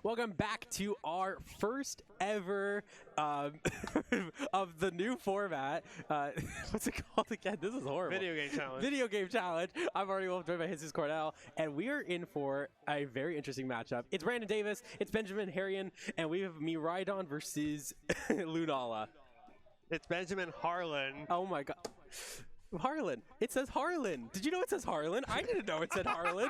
Welcome back to our first ever of the new format. What's it called again? This is horrible. Video game challenge. Video game challenge. I'm already well joined by Jesus Cornell, and we are in for a very interesting matchup. It's Brandon Davis, it's Benjamin Harlan, and we have Miraidon versus Lunala. It's Benjamin Harlan. Oh my god. Harlan. It says Harlan. Did you know it says Harlan? I didn't know it said Harlan.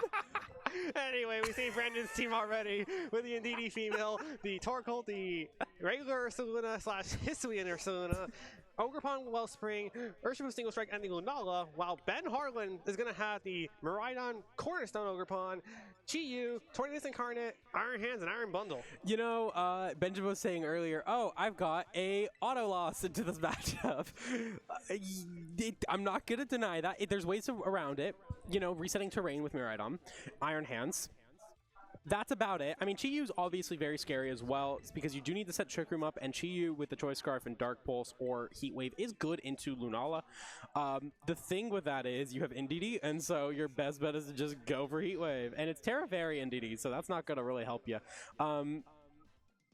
Anyway, we see Brandon's team already with the Indeedee female, the Torkoal, the regular Ursaluna / Hisuian Ursaluna, Ogerpon Wellspring, Urshifu Single Strike, and the Lunala, while Ben Harlan is going to have the Miraidon Cornerstone Ogerpon, Chi-Yu, Tornadus Incarnate, Iron Hands, and Iron Bundle. You know, Benjamin was saying earlier, oh, I've got a auto loss into this matchup. I'm not going to deny that. There's ways around it. You know, resetting terrain with Miraidon, Iron Hands. That's about it. I mean, Chi-Yu's obviously very scary as well. It's because you do need to set Trick Room up, and Chi-Yu with the Choice Scarf and Dark Pulse or Heat Wave is good into Lunala. The thing with that is you have Indeedee, and so your best bet is to just go for Heat Wave. And it's Terra Fairy Indeedee, so that's not going to really help you.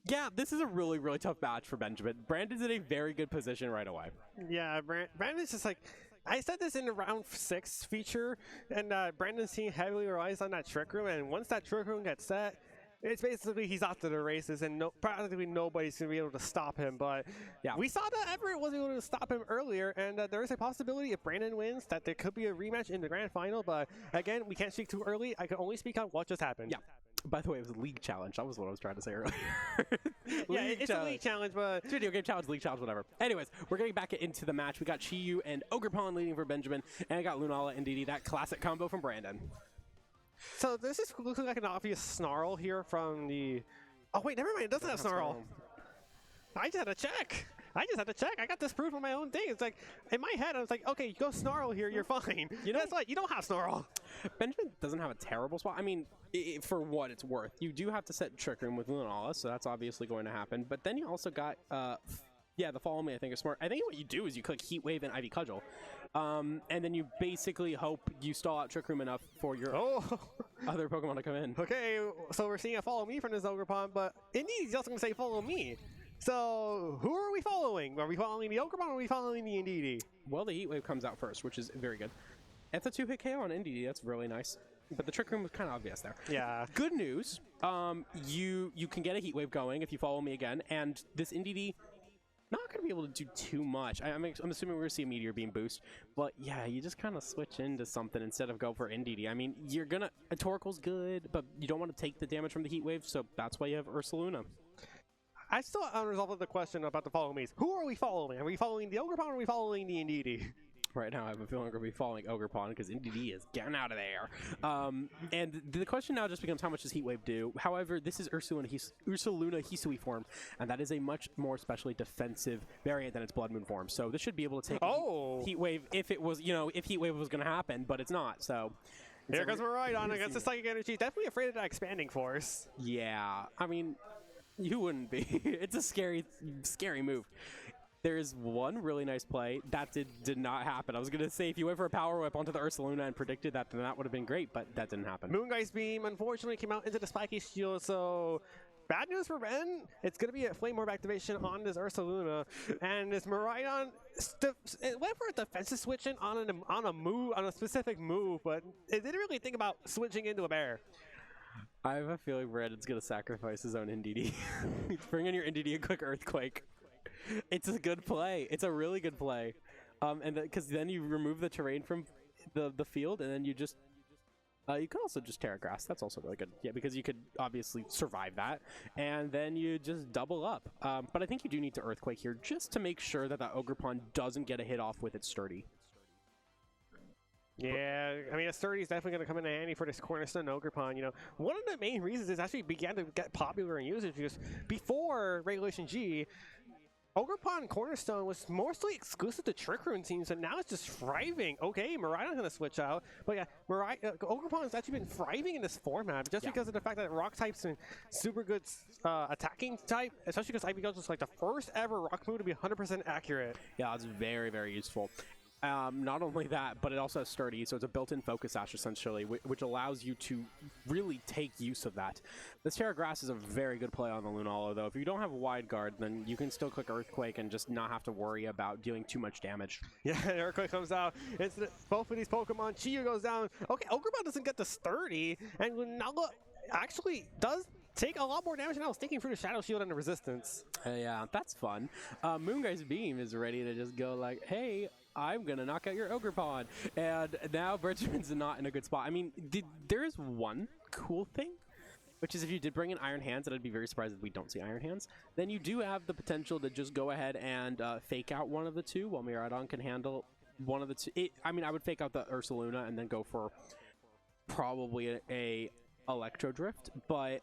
Yeah, this is a really, really tough match for Benjamin. Brandon's in a very good position right away. Yeah, Brandon's just like... I said this in the round 6 feature, and Brandon's team heavily relies on that Trick Room, and once that Trick Room gets set, it's basically he's off to the races, and practically nobody's going to be able to stop him. But yeah, we saw that Everett wasn't able to stop him earlier, and there is a possibility if Brandon wins that there could be a rematch in the grand final. But again, we can't speak too early. I can only speak on what just happened. Yeah. By the way, it was a league challenge. That was what I was trying to say earlier. Yeah, it's a league challenge, but... It's video game challenge, league challenge, whatever. Anyways, we're getting back into the match. We got Chi-Yu and Ogerpon leading for Benjamin, and I got Lunala and Indeedee, that classic combo from Brandon. So this is looking like an obvious snarl here from the... Oh, wait, never mind. It doesn't have snarl. I just had to check. I got this proof on my own thing. It's like, in my head, I was like, okay, you go snarl here, you're fine. You know, that's what, you don't have snarl. Benjamin doesn't have a terrible spot. I mean, for what it's worth. You do have to set Trick Room with Lunala, so that's obviously going to happen. But then you also got, yeah, the Follow Me, I think, is smart. I think what you do is you click Heat Wave and Ivy Cudgel. And then you basically hope you stall out Trick Room enough for your other Pokemon to come in. Okay, so we're seeing a Follow Me from this Ogerpon, but Indeedee's just going to say Follow Me. So, who are we following? Are we following the Ogerpon or are we following the Indeedee? Well, the Heat Wave comes out first, which is very good. It's a 2-hit KO on Indeedee. That's really nice. But the Trick Room was kind of obvious there. Yeah. Good news. You can get a Heat Wave going if you Follow Me again, and this Indeedee not going to be able to do too much. I'm assuming we're going to see a Meteor Beam boost, but yeah, you just kind of switch into something instead of go for Indeedee. I mean, you're going to... Torkoal's good, but you don't want to take the damage from the Heat Wave, so that's why you have Ursaluna. I still unresolved the question about the Follow Me's. Who are we following? Are we following the Ogerpon or are we following the Indeedee? Right now, I have a feeling we're going to be following Ogerpon because Indeedee is getting out of there. And the question now just becomes how much does Heat Wave do? However, this is Ursaluna Hisui form, and that is a much more specially defensive variant than its Blood Moon form. So this should be able to take Heat Wave if it was, if Heat Wave was going to happen, but it's not. So here goes Miraidon against the Psychic Energy. Definitely afraid of that Expanding Force. Yeah, I mean, you wouldn't be. It's a scary move. There is one really nice play that did not happen. I was going to say if you went for a Power Whip onto the Ursaluna and predicted that, then that would have been great, but that didn't happen. Moongeist Beam unfortunately came out into the Spiky Shield, so bad news for Ben. It's going to be a Flame Orb activation on this Ursaluna, and this Miraidon it went for a defensive switching on a specific move, but it didn't really think about switching into a bear. I have a feeling Brandon's going to sacrifice his own Indeedee. Bring in your Indeedee and quick Earthquake. It's a good play. It's a really good play. And because then you remove the terrain from the field, and then you just... you can also just Terra Grass. That's also really good. Yeah, because you could obviously survive that. And then you just double up. But I think you do need to Earthquake here just to make sure that Ogerpon doesn't get a hit off with its Sturdy. Yeah, I mean, a Sturdy is definitely going to come in handy for this Cornerstone Ogerpon. You know, one of the main reasons it actually began to get popular in usage because before Regulation G, Ogerpon Cornerstone was mostly exclusive to Trick Room teams, and now it's just thriving. Okay, Miraidon's going to switch out, but yeah, Ogerpon has actually been thriving in this format just because of the fact that Rock type's a super good attacking type, especially because Ivy Ghost is like the first ever Rock move to be 100% accurate. Yeah, it's very, very useful. Not only that, but it also has sturdy, so it's a built-in focus sash essentially, which allows you to really take use of that. This Terra Grass is a very good play on the Lunala, though. If you don't have a wide guard, then you can still click Earthquake and just not have to worry about dealing too much damage. Yeah, Earthquake comes out. It's both of these Pokemon. Chiyu goes down. Okay, Ogremon doesn't get the sturdy, and Lunala actually does take a lot more damage than I was thinking for the Shadow Shield and the Resistance. Yeah, that's fun. Moonguy's Beam is ready to just go like, hey, I'm going to knock out your Ogerpon. And now Benjamin's not in a good spot. I mean, there is one cool thing, which is if you did bring in Iron Hands, and I'd be very surprised if we don't see Iron Hands, then you do have the potential to just go ahead and fake out one of the two while Miraidon can handle one of the two. I mean, I would fake out the Ursaluna and then go for probably a Electro Drift, but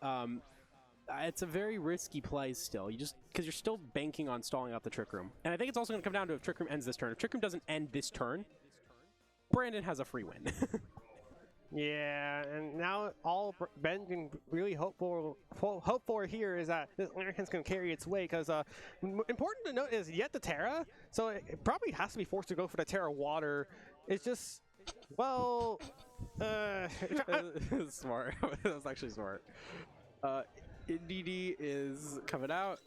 it's a very risky play still. You just because you're still banking on stalling out the Trick Room, and I think it's also going to come down to if Trick Room ends this turn. If Trick Room doesn't end this turn, Brandon has a free win. Yeah, and now all Ben can really hope for here is that this Iron Hands can carry its way, because important to note is yet the Terra, so it probably has to be forced to go for the Terra Water. It's just, well, smart. That was actually smart. DD is coming out.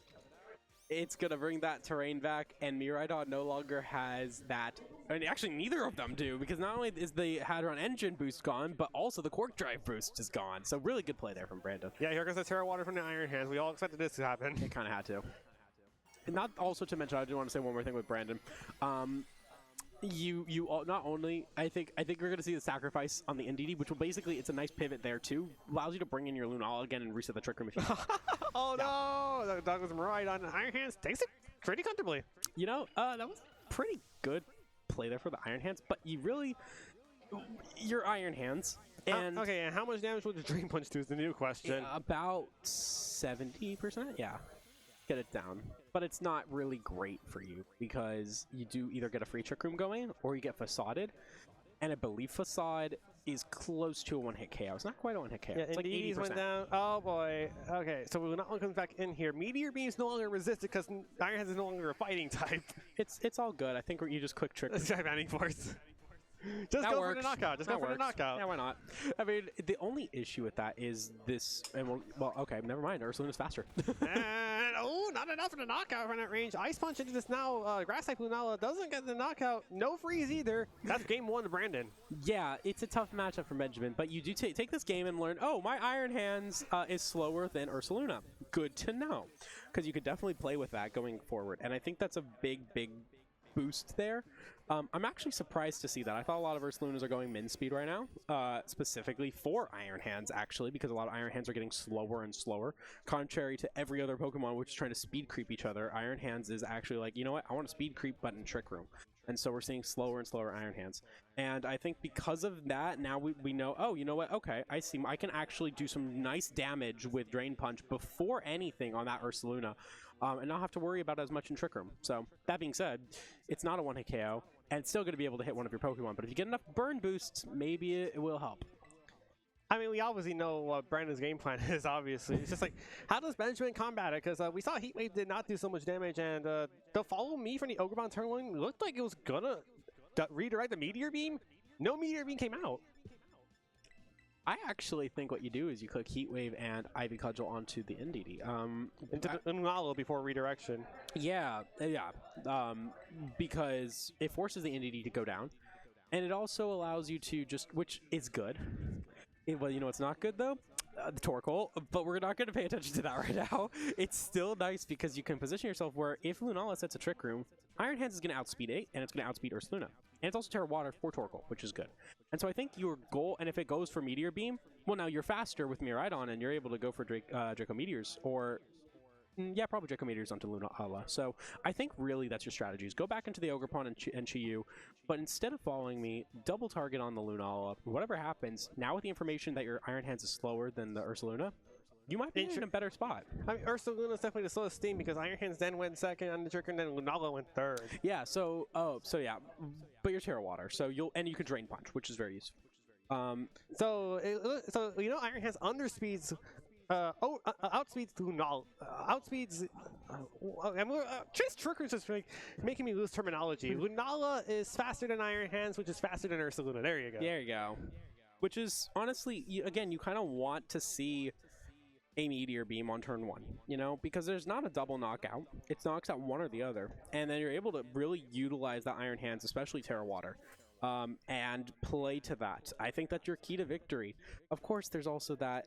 It's going to bring that terrain back, and Miraidon no longer has that. And actually, neither of them do, because not only is the Hadron Engine boost gone, but also the Quark Drive boost is gone. So really good play there from Brandon. Yeah, here goes the Terra Water from the Iron Hands. We all expected this to happen. It kind of had to. And not also to mention, I do want to say one more thing with Brandon. You not only I think we're going to see the sacrifice on the NDD, which will basically, it's a nice pivot there too, allows you to bring in your Lunala again and reset the Trick Room if you want. Oh no, the dog was right on Iron Hands, takes it pretty comfortably. You know, that was pretty good play there for the Iron Hands, but your Iron Hands and okay, and how much damage would the Dream Punch do is the new question. About 70%, yeah. Get it down, but it's not really great for you because you do either get a free Trick Room going or you get Facaded, and I believe Facade is close to a one-hit KO. It's not quite a one-hit KO. Yeah, it's like 80%. Went down. Oh boy. Okay, so Lunala comes back in here. Meteor Beam is no longer resisted because Iron Hands is no longer a fighting type. It's all good. I think you just click Trick Room. Gigantic Force. Just that go works. for the knockout. Just go for the knockout. Yeah, why not? I mean, the only issue with that is this. And well, okay, never mind. Ursaluna's faster. And oh, not enough for the knockout from that range. Ice Punch into this now. Grass type Lunala doesn't get the knockout. No freeze either. That's game one to Brandon. Yeah, it's a tough matchup for Benjamin, but you do take this game and learn. Oh, my Iron Hands is slower than Ursaluna. Good to know, because you could definitely play with that going forward. And I think that's a big boost there. I'm actually surprised to see that. I thought a lot of Ursalunas are going min speed right now, specifically for Iron Hands, actually, because a lot of Iron Hands are getting slower and slower. Contrary to every other Pokemon which is trying to speed creep each other, Iron Hands is actually like, you know what, I want to speed creep, but in Trick Room. And so we're seeing slower and slower Iron Hands. And I think because of that, now we know, oh, you know what, okay, I see, I can actually do some nice damage with Drain Punch before anything on that Ursaluna, and not have to worry about as much in Trick Room. So, that being said, it's not a one-hit KO, and it's still going to be able to hit one of your Pokemon, but if you get enough burn boosts, maybe it will help. I mean, we obviously know what Brandon's game plan is, obviously. It's just like, how does Benjamin combat it? Because we saw Heat Wave did not do so much damage, and the follow me from the Ogremon turn one looked like it was going to redirect the Meteor Beam. No Meteor Beam came out. I actually think what you do is you click Heat Wave and Ivy Cudgel onto the NDD. Into the Lunala before redirection. Yeah. Because it forces the NDD to go down, and it also allows you to just, which is good. Well, you know what's not good, though? The Torkoal, but we're not going to pay attention to that right now. It's still nice because you can position yourself where if Lunala sets a Trick Room, Iron Hands is going to outspeed 8, and it's going to outspeed Ursaluna. And it's also Terra Water for Torkoal, which is good. And so I think your goal, and if it goes for Meteor Beam, well, now you're faster with Miraidon, and you're able to go for Draco Meteors, or yeah, probably Draco Meteors onto Lunala. So I think really that's your strategy, is go back into the Ogerpon and Chiyu, but instead of following me, double target on the Lunala. Whatever happens, now with the information that your Iron Hands is slower than the Ursaluna, you might be in a better spot. I mean, Ursaluna is definitely the slowest team because Iron Hands then went second on the Trick, and then Lunala went third. Yeah, so yeah, but you're Terra Water, so you can Drain Punch, which is very useful. So you know, Iron Hands underspeeds outspeeds Lunala. Outspeeds. Just Tricker's just making me lose terminology. Lunala is faster than Iron Hands, which is faster than Ursaluna. There you go. There you go. Which is honestly, again, you kind of want to see a Meteor Beam on turn 1, you know, because there's not a double knockout. It knocks out one or the other, and then you're able to really utilize the Iron Hands, especially Terra Water, and play to that. I think that's your key to victory. Of course, there's also that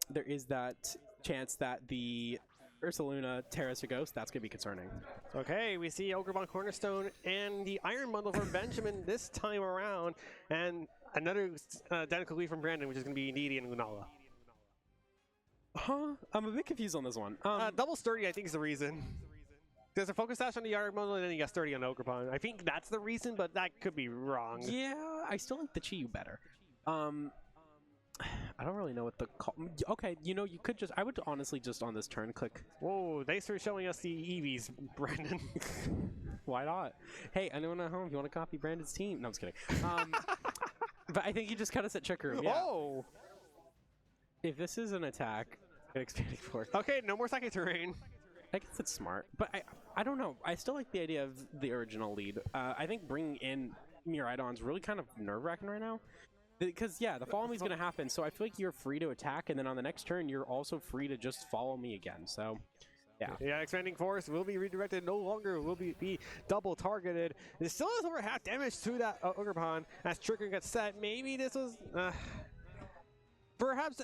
there is that chance that the Ursaluna Terrace a Ghost, that's gonna be concerning. Okay, we see Ogrepon Cornerstone and the Iron Bundle from Benjamin this time around, and another identical lead from Brandon, which is gonna be Needy and Lunala. Huh? I'm a bit confused on this one. Double Sturdy, I think, is the reason. There's a focus dash on the Iron Bundle, and then you got Sturdy on Ogrepon. I think that's the reason, but that could be wrong. Yeah, I still like the Chiyu better. I don't really know what the call. Okay, you know, you could just. I would honestly just on this turn click. Whoa! Thanks for showing us the EVs, Brandon. Why not? Hey, anyone at home, if you want to copy Brandon's team? No, I'm just kidding. But I think you just kind of set Trick Room. Yeah. Whoa! If this is an attack, an expanding force. Okay, no more psychic terrain. I guess it's smart, but I don't know. I still like the idea of the original lead. I think bringing in Miraidon's really kind of nerve-wracking right now. Because, yeah, the follow me is going to happen, so I feel like you're free to attack, and then on the next turn, you're also free to just follow me again, so, yeah. Yeah, Expanding Force will be redirected, no longer will be double targeted. It still has over half damage to that Ogrepon as Trigger gets set. Maybe this was... perhaps...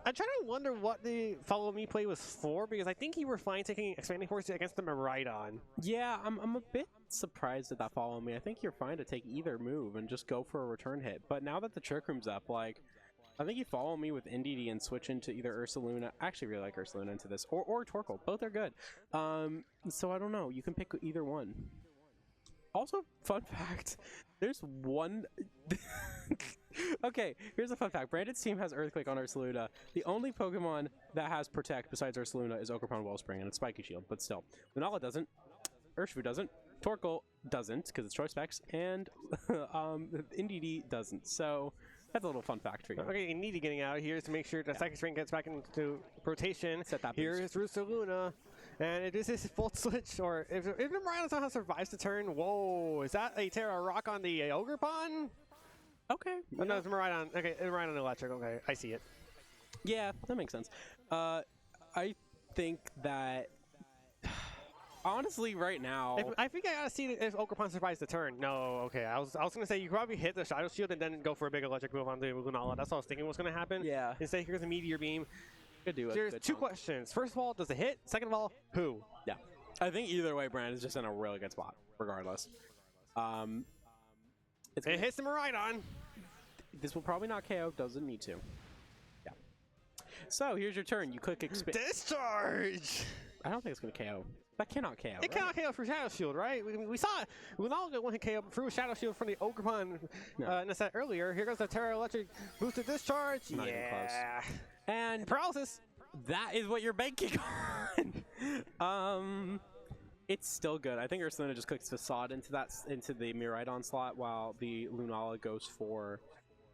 I'm trying to wonder what the follow me play was for, because I think you were fine taking Expanding Force against the Miraidon. Yeah, I'm a bit surprised at that follow me. I think you're fine to take either move and just go for a return hit. But now that the Trick Room's up, like, I think you follow me with NDD and switch into either Ursaluna. I actually really like Ursaluna into this, or Torkoal. Both are good. So I don't know. You can pick either one. Also, fun fact, there's one... Okay, here's a fun fact. Brandon's team has Earthquake on Ursaluna. The only Pokemon that has Protect besides Ursaluna is Ogrepon Wellspring, and it's Spiky Shield, but still. Lunala doesn't. Urshifu doesn't. Torkoal doesn't, because it's Choice Specs, and NDD doesn't. So, that's a little fun fact for you. Okay, Needy getting out here to make sure the Psychic String gets back into rotation. Set that here is Ursaluna. And it is his Volt Switch, or if the Miraidon somehow survives the turn, whoa, is that a Terra Rock on the Ogrepon? Okay. Oh, no, it's Miraidon. Okay, Miraidon Electric. Okay, I see it. Yeah, that makes sense. I think that honestly, right now, I think I gotta see if Ogrepon survives the turn. No, okay. I was gonna say you could probably hit the Shadow Shield and then go for a big electric move on the Lunala. That's what I was thinking was gonna happen. Yeah. Instead, here's a Meteor Beam. could do it. There's two questions. First of all, does it hit? Second of all, who? Yeah. I think either way, Brandon's just in a really good spot, regardless. It hits the Miraidon. This will probably not KO. Doesn't need to. Yeah. So here's your turn. You click Discharge. I don't think it's going to KO. That cannot KO. It cannot KO for Shadow Shield, right? We saw it. We all got one hit KO through Shadow Shield from the Ogrepon in the set earlier. Here goes the Terra Electric boosted discharge. Not even close. And paralysis. That is what you're banking on. It's still good. I think Ursaluna just clicks Facade into the Miraidon slot while the Lunala goes for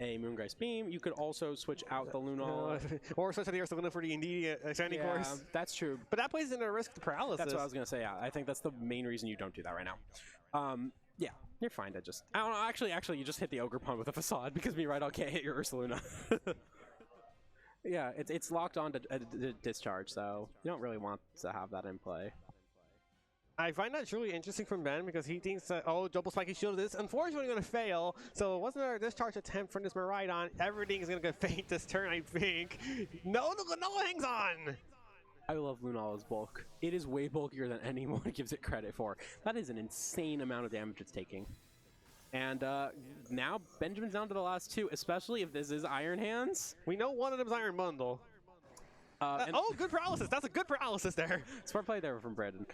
a Moongeist Beam. You could also switch out the Lunala. Or switch to the Ursaluna for the immediate Expanding Force. That's true. But that plays into a risk to paralysis. That's what I was going to say, yeah. I think that's the main reason you don't do that right now. Yeah, you're fine to just... I don't know, actually, you just hit the Ogrepon with a Facade because Miraidon can't hit your Ursaluna. Yeah, it's locked on to discharge, so you don't really want to have that in play. I find that truly interesting from Ben because he thinks that, oh, double spiky shield is unfortunately going to fail. So it wasn't a discharge attempt from this Miraidon. Everything is going to go faint this turn, I think. No, the Lunala hangs on! I love Lunala's bulk. It is way bulkier than anyone gives it credit for. That is an insane amount of damage it's taking. And now Benjamin's down to the last two, especially if this is Iron Hands. We know one of them is Iron Bundle. Oh, good paralysis. That's a good paralysis there. Smart play there from Brandon,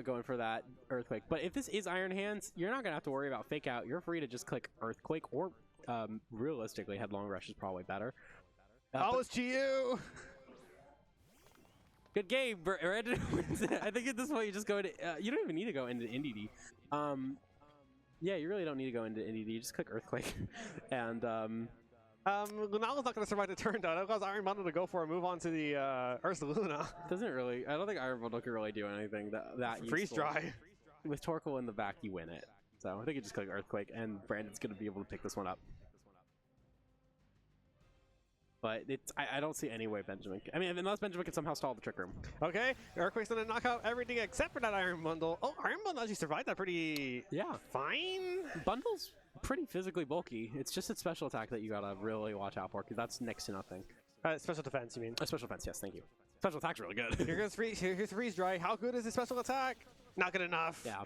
going for that Earthquake. But if this is Iron Hands, you're not going to have to worry about Fake Out. You're free to just click Earthquake, or realistically, Headlong Rush is probably better. It's to you. Good game, Brandon. I think at this point you just go into... you don't even need to go into NDD. Yeah, you really don't need to go into NDD. Just click Earthquake. And Lunala's not going to survive the turn, though. That caused Iron Bundle to go for a move on to the Ursa Luna. Doesn't really. I don't think Iron Bundle can really do anything that Freeze useful. dry. With Torkoal in the back, you win it. So I think you just click Earthquake, and Brandon's going to be able to pick this one up. But I don't see any way Benjamin. I mean, unless Benjamin can somehow stall the Trick Room. Okay, Earthquake's going to knock out everything except for that Iron Bundle. Oh, Iron Bundle actually survived that pretty fine. Bundle's pretty physically bulky. It's just its special attack that you got to really watch out for, because that's next to nothing. Special defense, you mean? Special defense, yes, thank you. Special attack's really good. Here's Freeze Dry. How good is the special attack? Not good enough. Yeah.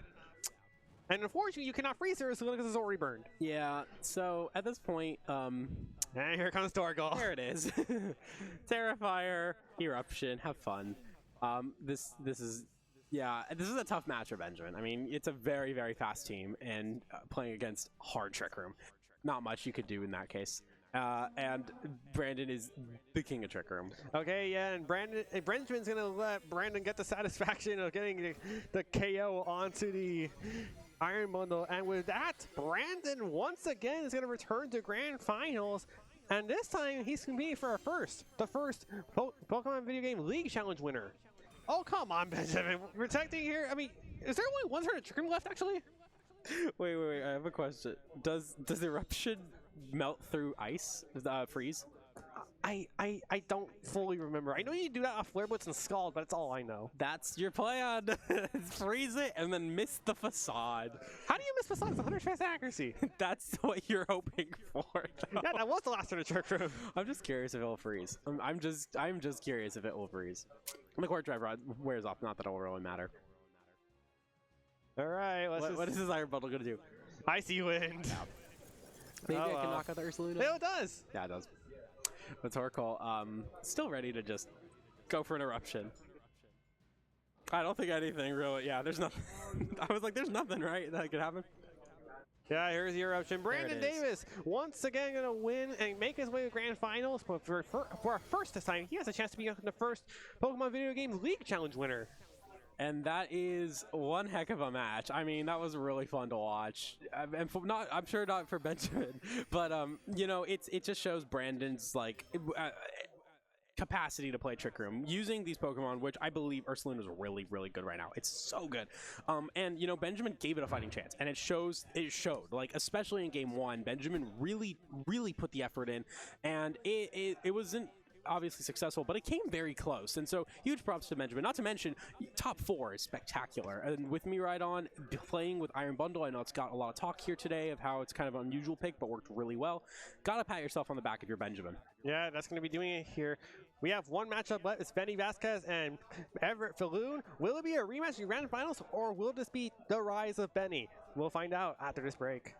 And unfortunately, you cannot freeze her because it's already burned. Yeah, so at this point, and here comes Torkoal. There it is. Terrifier, Eruption, have fun. This is a tough match for Benjamin. I mean, it's a very, very fast team, and playing against hard Trick Room. Not much you could do in that case. And Brandon is the king of Trick Room. Okay, yeah, and Benjamin's going to let Brandon get the satisfaction of getting the KO onto the Iron Bundle. And with that, Brandon once again is going to return to Grand Finals. And this time, he's competing for the first Pokemon Video Game League Challenge winner. Oh, come on, Benjamin. Protecting here. I mean, is there only one turn of Trick Room left, actually? Wait. I have a question. Does Eruption melt through ice? Freeze? I don't fully remember. I know you do that off Flare Blitz and Scald, but that's all I know. That's your plan. Freeze it and then miss the facade. How do you miss facade? It's 100 fast accuracy. That's what you're hoping for. Though. Yeah, that was the last turn of Trick Room. I'm just curious if it will freeze. I'm just curious if it will freeze. The Court Drive Rod wears off. Not that it will really matter. All right. What is this Iron Bundle gonna do? Icy Wind. Yeah. Maybe I can knock out the Ursa Luna. Yeah, it does. Yeah, it does. But Torkoal, still ready to just go for an Eruption. I don't think anything really. Yeah, there's nothing. I was like, there's nothing, right, that could happen. Yeah, here's the Eruption. Brandon Davis once again going to win and make his way to Grand Finals. But for our first this time, he has a chance to be the first Pokemon Video Game League Challenge winner. And that is one heck of a match. I mean, that was really fun to watch. And I'm sure not for Benjamin, but you know, it just shows Brandon's like capacity to play Trick Room using these Pokemon, which I believe Ursaluna is really, really good right now. It's so good. And you know, Benjamin gave it a fighting chance, and it showed like, especially in game 1, Benjamin really, really put the effort in, and it wasn't obviously successful, but it came very close. And so huge props to Benjamin. Not to mention, top 4 is spectacular. And with Miraidon playing with Iron Bundle, I know it's got a lot of talk here today of how it's kind of an unusual pick, but worked really well. Gotta pat yourself on the back if you're Benjamin. Yeah, that's going to be doing it here. We have one matchup left. It's Benny Vasquez and Everett Falloon. Will it be a rematch in Grand Finals, or will this be the rise of Benny? We'll find out after this break.